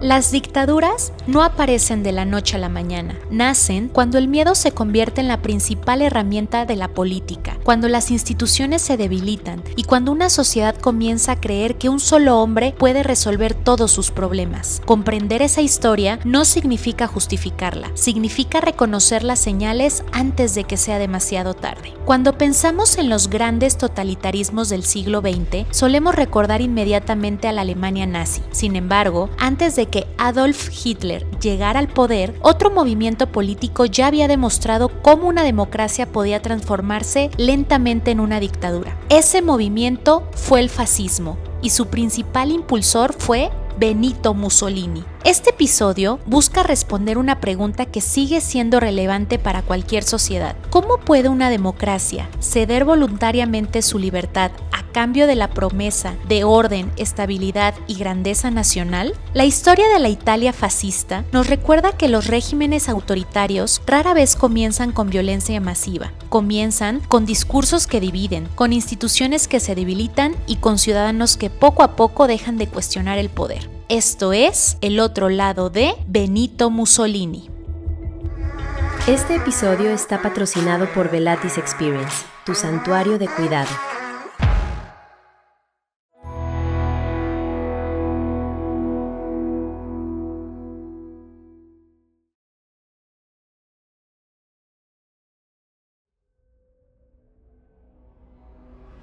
Las dictaduras no aparecen de la noche a la mañana, nacen cuando el miedo se convierte en la principal herramienta de la política, cuando las instituciones se debilitan y cuando una sociedad comienza a creer que un solo hombre puede resolver todos sus problemas. Comprender esa historia no significa justificarla, significa reconocer las señales antes de que sea demasiado tarde. Cuando pensamos en los grandes totalitarismos del siglo XX, solemos recordar inmediatamente a la Alemania nazi. Sin embargo, antes de que Adolf Hitler llegara al poder, otro movimiento político ya había demostrado cómo una democracia podía transformarse lentamente en una dictadura. Ese movimiento fue el fascismo, y su principal impulsor fue Benito Mussolini. Este episodio busca responder una pregunta que sigue siendo relevante para cualquier sociedad. ¿Cómo puede una democracia ceder voluntariamente su libertad a cambio de la promesa de orden, estabilidad y grandeza nacional? La historia de la Italia fascista nos recuerda que los regímenes autoritarios rara vez comienzan con violencia masiva. Comienzan con discursos que dividen, con instituciones que se debilitan y con ciudadanos que poco a poco dejan de cuestionar el poder. Esto es El otro lado de Benito Mussolini. Este episodio está patrocinado por Velatis Experience, tu santuario de cuidado.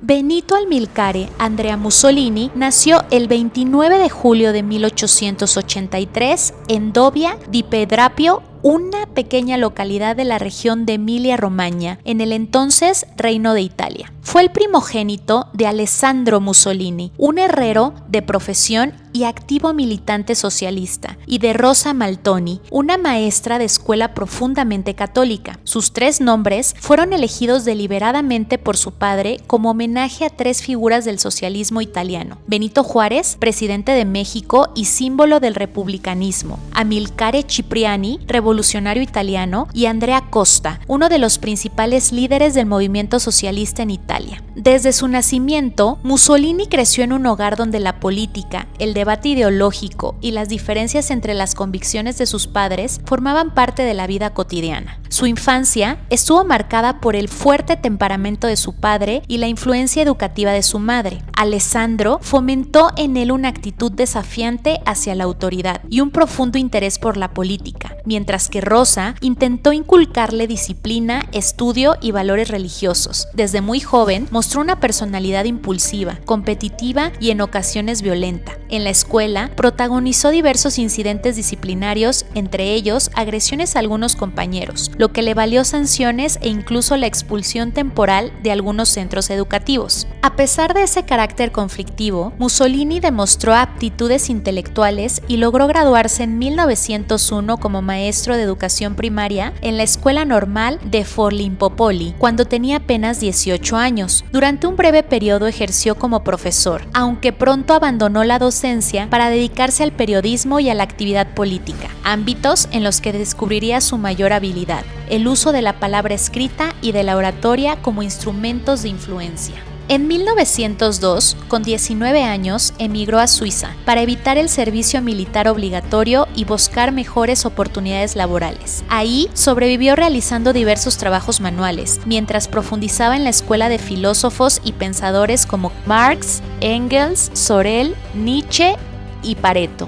Benito Amilcare Andrea Mussolini nació el 29 de julio de 1883 en Dobbia di Pedrapio, una pequeña localidad de la región de Emilia-Romagna, en el entonces Reino de Italia. Fue el primogénito de Alessandro Mussolini, un herrero de profesión y activo militante socialista, y de Rosa Maltoni, una maestra de escuela profundamente católica. Sus tres nombres fueron elegidos deliberadamente por su padre como homenaje a tres figuras del socialismo italiano: Benito Juárez, presidente de México y símbolo del republicanismo; Amilcare Cipriani, revolucionario italiano; y Andrea Costa, uno de los principales líderes del movimiento socialista en Italia. Desde su nacimiento, Mussolini creció en un hogar donde la política, el debate ideológico y las diferencias entre las convicciones de sus padres formaban parte de la vida cotidiana. Su infancia estuvo marcada por el fuerte temperamento de su padre y la influencia educativa de su madre. Alessandro fomentó en él una actitud desafiante hacia la autoridad y un profundo interés por la política, mientras que Rosa intentó inculcarle disciplina, estudio y valores religiosos. Desde muy joven mostró una personalidad impulsiva, competitiva y en ocasiones violenta. En la escuela protagonizó diversos incidentes disciplinarios, entre ellos agresiones a algunos compañeros, lo que le valió sanciones e incluso la expulsión temporal de algunos centros educativos. A pesar de ese carácter conflictivo, Mussolini demostró aptitudes intelectuales y logró graduarse en 1901 como maestro de educación primaria en la Escuela Normal de Forlimpopoli, cuando tenía apenas 18 años. Durante un breve periodo ejerció como profesor, aunque pronto abandonó la docencia para dedicarse al periodismo y a la actividad política, ámbitos en los que descubriría su mayor habilidad: el uso de la palabra escrita y de la oratoria como instrumentos de influencia. En 1902, con 19 años, emigró a Suiza para evitar el servicio militar obligatorio y buscar mejores oportunidades laborales. Ahí sobrevivió realizando diversos trabajos manuales, mientras profundizaba en la escuela de filósofos y pensadores como Marx, Engels, Sorel, Nietzsche y Pareto,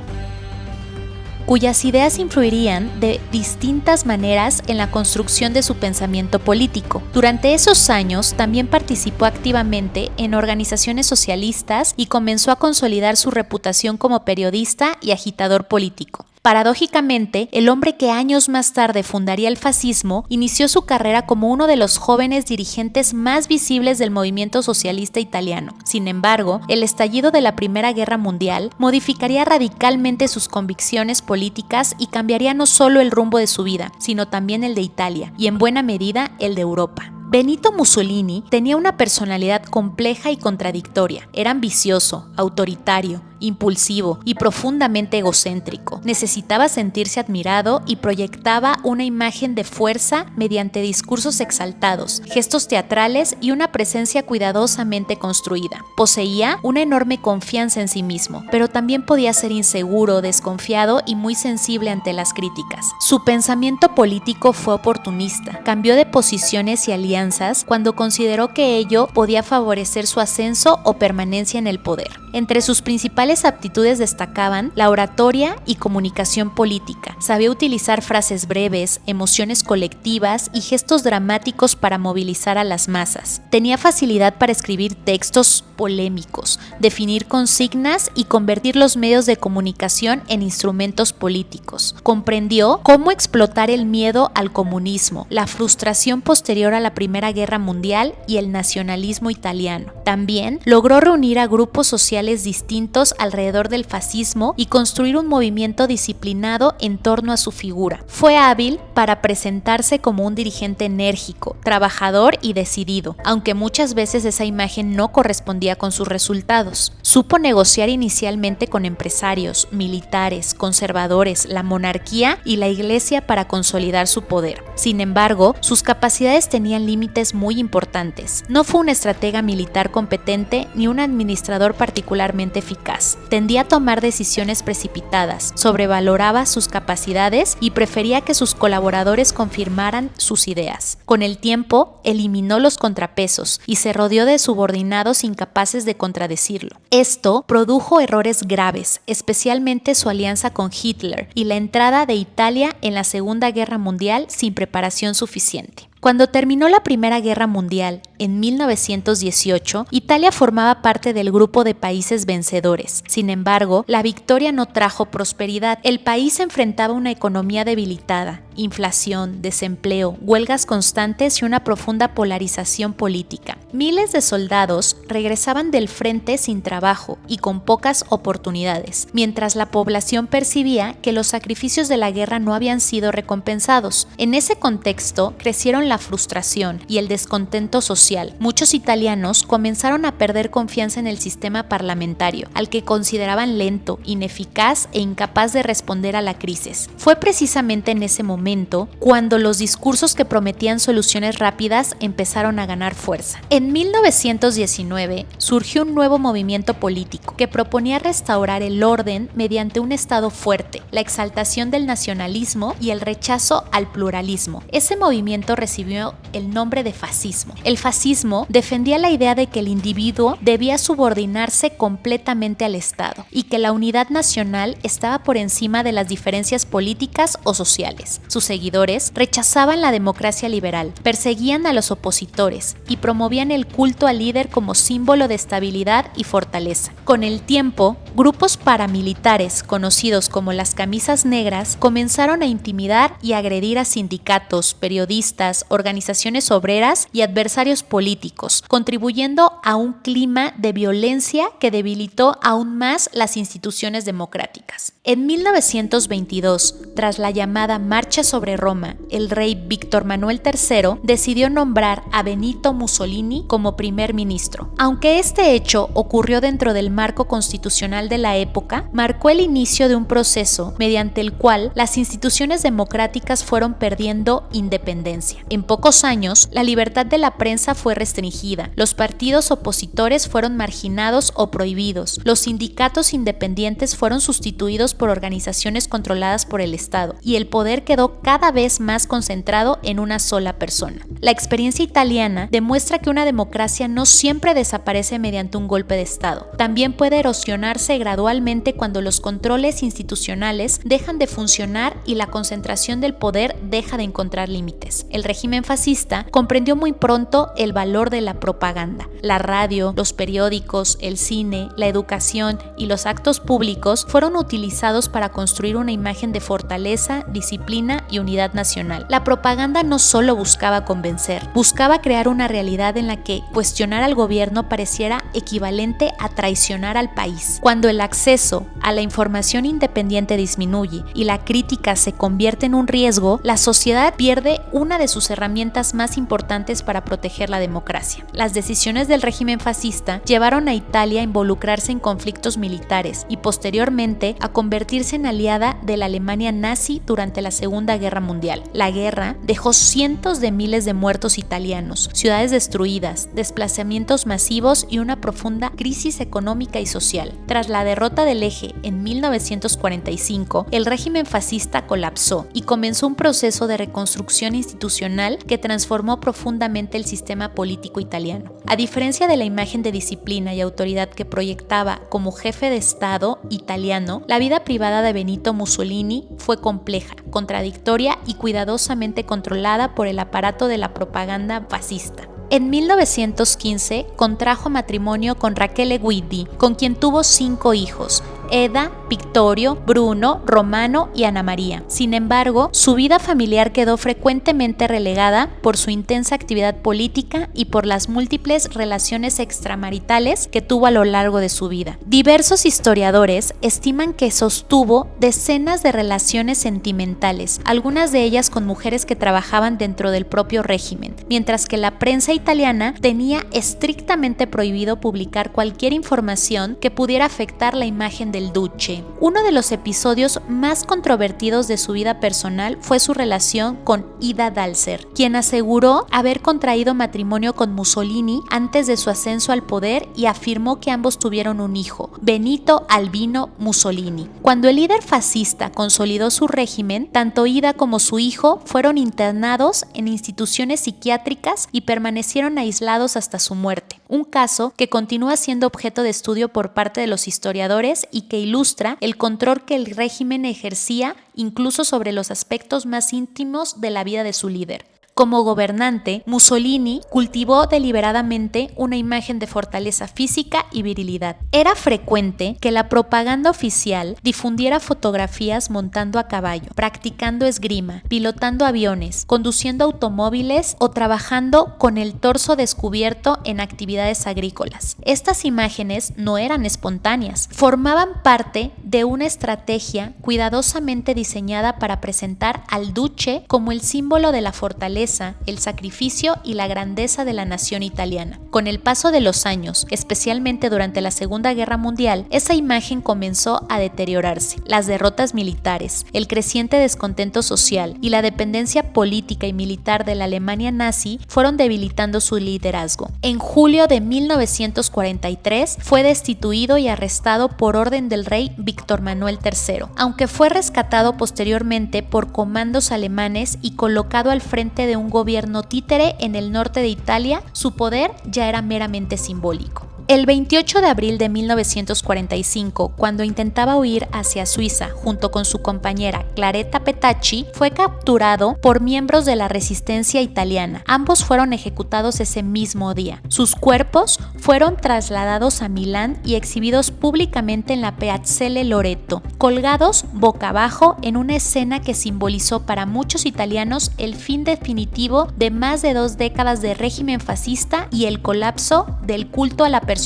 cuyas ideas influirían de distintas maneras en la construcción de su pensamiento político. Durante esos años también participó activamente en organizaciones socialistas y comenzó a consolidar su reputación como periodista y agitador político. Paradójicamente, el hombre que años más tarde fundaría el fascismo inició su carrera como uno de los jóvenes dirigentes más visibles del movimiento socialista italiano. Sin embargo, el estallido de la Primera Guerra Mundial modificaría radicalmente sus convicciones políticas y cambiaría no solo el rumbo de su vida, sino también el de Italia y en buena medida el de Europa. Benito Mussolini tenía una personalidad compleja y contradictoria. Era ambicioso, autoritario impulsivo y profundamente egocéntrico. Necesitaba sentirse admirado y proyectaba una imagen de fuerza mediante discursos exaltados, gestos teatrales y una presencia cuidadosamente construida. Poseía una enorme confianza en sí mismo, pero también podía ser inseguro, desconfiado y muy sensible ante las críticas. Su pensamiento político fue oportunista. Cambió de posiciones y alianzas cuando consideró que ello podía favorecer su ascenso o permanencia en el poder. Entre sus principales aptitudes destacaban la oratoria y comunicación política. Sabía utilizar frases breves, emociones colectivas y gestos dramáticos para movilizar a las masas. Tenía facilidad para escribir textos polémicos, definir consignas y convertir los medios de comunicación en instrumentos políticos. Comprendió cómo explotar el miedo al comunismo, la frustración posterior a la Primera Guerra Mundial y el nacionalismo italiano. También logró reunir a grupos sociales distintos alrededor del fascismo y construir un movimiento disciplinado en torno a su figura. Fue hábil para presentarse como un dirigente enérgico, trabajador y decidido, aunque muchas veces esa imagen no correspondía con sus resultados. Supo negociar inicialmente con empresarios, militares, conservadores, la monarquía y la iglesia para consolidar su poder. Sin embargo, sus capacidades tenían límites muy importantes. No fue un estratega militar competente ni un administrador particularmente eficaz. Tendía a tomar decisiones precipitadas, sobrevaloraba sus capacidades y prefería que sus colaboradores confirmaran sus ideas. Con el tiempo, eliminó los contrapesos y se rodeó de subordinados incapaces de contradecirlo. Esto produjo errores graves, especialmente su alianza con Hitler y la entrada de Italia en la Segunda Guerra Mundial sin preparación suficiente. Cuando terminó la Primera Guerra Mundial, en 1918, Italia formaba parte del grupo de países vencedores. Sin embargo, la victoria no trajo prosperidad. El país enfrentaba una economía debilitada, inflación, desempleo, huelgas constantes y una profunda polarización política. Miles de soldados regresaban del frente sin trabajo y con pocas oportunidades, mientras la población percibía que los sacrificios de la guerra no habían sido recompensados. En ese contexto, crecieron la frustración y el descontento social. Muchos italianos comenzaron a perder confianza en el sistema parlamentario, al que consideraban lento, ineficaz e incapaz de responder a la crisis. Fue precisamente en ese momento cuando los discursos que prometían soluciones rápidas empezaron a ganar fuerza. En 1919 surgió un nuevo movimiento político que proponía restaurar el orden mediante un Estado fuerte, la exaltación del nacionalismo y el rechazo al pluralismo. Ese movimiento recibió el nombre de fascismo. El fascismo defendía la idea de que el individuo debía subordinarse completamente al Estado y que la unidad nacional estaba por encima de las diferencias políticas o sociales. Sus seguidores rechazaban la democracia liberal, perseguían a los opositores y promovían el culto al líder como símbolo de estabilidad y fortaleza. Con el tiempo, grupos paramilitares conocidos como las camisas negras comenzaron a intimidar y agredir a sindicatos, periodistas, organizaciones obreras y adversarios políticos, contribuyendo a un clima de violencia que debilitó aún más las instituciones democráticas. En 1922, tras la llamada Marcha sobre Roma, el rey Víctor Manuel III decidió nombrar a Benito Mussolini como primer ministro. Aunque este hecho ocurrió dentro del marco constitucional de la época, marcó el inicio de un proceso mediante el cual las instituciones democráticas fueron perdiendo independencia. En pocos años, la libertad de la prensa fue restringida, los partidos opositores fueron marginados o prohibidos, los sindicatos independientes fueron sustituidos por organizaciones controladas por el Estado, y el poder quedó cada vez más concentrado en una sola persona. La experiencia italiana demuestra que una democracia no siempre desaparece mediante un golpe de Estado. También puede erosionarse gradualmente cuando los controles institucionales dejan de funcionar y la concentración del poder deja de encontrar límites. El régimen fascista comprendió muy pronto el valor de la propaganda. La radio, los periódicos, el cine, la educación y los actos públicos fueron utilizados para construir una imagen de fortaleza, disciplina y unidad nacional. La propaganda no solo buscaba convencer, buscaba crear una realidad en la que cuestionar al gobierno pareciera equivalente a traicionar al país. Cuando Cuando el acceso a la información independiente disminuye y la crítica se convierte en un riesgo, la sociedad pierde una de sus herramientas más importantes para proteger la democracia. Las decisiones del régimen fascista llevaron a Italia a involucrarse en conflictos militares y posteriormente a convertirse en aliada de la Alemania nazi durante la Segunda Guerra Mundial. La guerra dejó cientos de miles de muertos italianos, ciudades destruidas, desplazamientos masivos y una profunda crisis económica y social. Tras la derrota del Eje en 1945, el régimen fascista colapsó y comenzó un proceso de reconstrucción institucional que transformó profundamente el sistema político italiano. A diferencia de la imagen de disciplina y autoridad que proyectaba como jefe de Estado italiano, la vida privada de Benito Mussolini fue compleja, contradictoria y cuidadosamente controlada por el aparato de la propaganda fascista. En 1915 contrajo matrimonio con Rachele Guidi, con quien tuvo 5 hijos: Eda, Victorio, Bruno, Romano y Ana María. Sin embargo, su vida familiar quedó frecuentemente relegada por su intensa actividad política y por las múltiples relaciones extramaritales que tuvo a lo largo de su vida. Diversos historiadores estiman que sostuvo decenas de relaciones sentimentales, algunas de ellas con mujeres que trabajaban dentro del propio régimen, mientras que la prensa italiana tenía estrictamente prohibido publicar cualquier información que pudiera afectar la imagen del duce. Uno de los episodios más controvertidos de su vida personal fue su relación con Ida Dalser, quien aseguró haber contraído matrimonio con Mussolini antes de su ascenso al poder y afirmó que ambos tuvieron un hijo, Benito Albino Mussolini. Cuando el líder fascista consolidó su régimen, tanto Ida como su hijo fueron internados en instituciones psiquiátricas y permanecieron aislados hasta su muerte. Un caso que continúa siendo objeto de estudio por parte de los historiadores y que ilustra el control que el régimen ejercía incluso sobre los aspectos más íntimos de la vida de su líder. Como gobernante, Mussolini cultivó deliberadamente una imagen de fortaleza física y virilidad. Era frecuente que la propaganda oficial difundiera fotografías montando a caballo, practicando esgrima, pilotando aviones, conduciendo automóviles o trabajando con el torso descubierto en actividades agrícolas. Estas imágenes no eran espontáneas, formaban parte de una estrategia cuidadosamente diseñada para presentar al duce como el símbolo de la fortaleza, el sacrificio y la grandeza de la nación italiana. Con el paso de los años, especialmente durante la Segunda Guerra Mundial, esa imagen comenzó a deteriorarse. Las derrotas militares, el creciente descontento social y la dependencia política y militar de la Alemania nazi fueron debilitando su liderazgo. En julio de 1943 fue destituido y arrestado por orden del rey Víctor Manuel III, aunque fue rescatado posteriormente por comandos alemanes y colocado al frente de un gobierno títere en el norte de Italia, su poder ya era meramente simbólico. El 28 de abril de 1945, cuando intentaba huir hacia Suiza junto con su compañera Claretta Petacci, fue capturado por miembros de la resistencia italiana. Ambos fueron ejecutados ese mismo día. Sus cuerpos fueron trasladados a Milán y exhibidos públicamente en la Piazzale Loreto, colgados boca abajo en una escena que simbolizó para muchos italianos el fin definitivo de más de 2 décadas de régimen fascista y el colapso del culto a la personalidad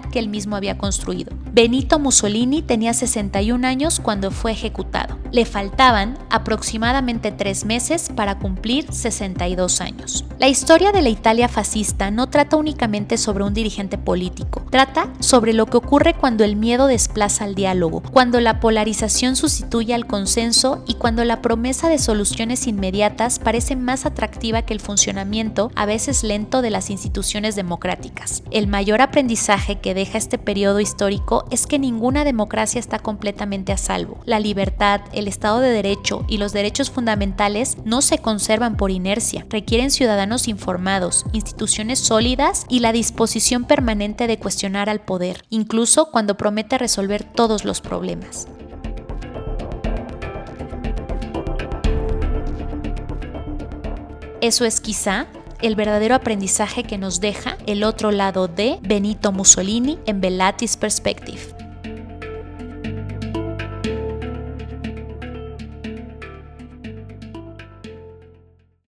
que él mismo había construido. Benito Mussolini tenía 61 años cuando fue ejecutado. Le faltaban aproximadamente 3 meses para cumplir 62 años. La historia de la Italia fascista no trata únicamente sobre un dirigente político, trata sobre lo que ocurre cuando el miedo desplaza al diálogo, cuando la polarización sustituye al consenso y cuando la promesa de soluciones inmediatas parece más atractiva que el funcionamiento, a veces lento, de las instituciones democráticas. El mayor aprendizaje que deja este periodo histórico es que ninguna democracia está completamente a salvo. La libertad, el Estado de Derecho y los derechos fundamentales no se conservan por inercia. Requieren ciudadanos informados, instituciones sólidas y la disposición permanente de cuestionar al poder, incluso cuando promete resolver todos los problemas. Eso es quizá el verdadero aprendizaje que nos deja el otro lado de Benito Mussolini en Velatis Perspective.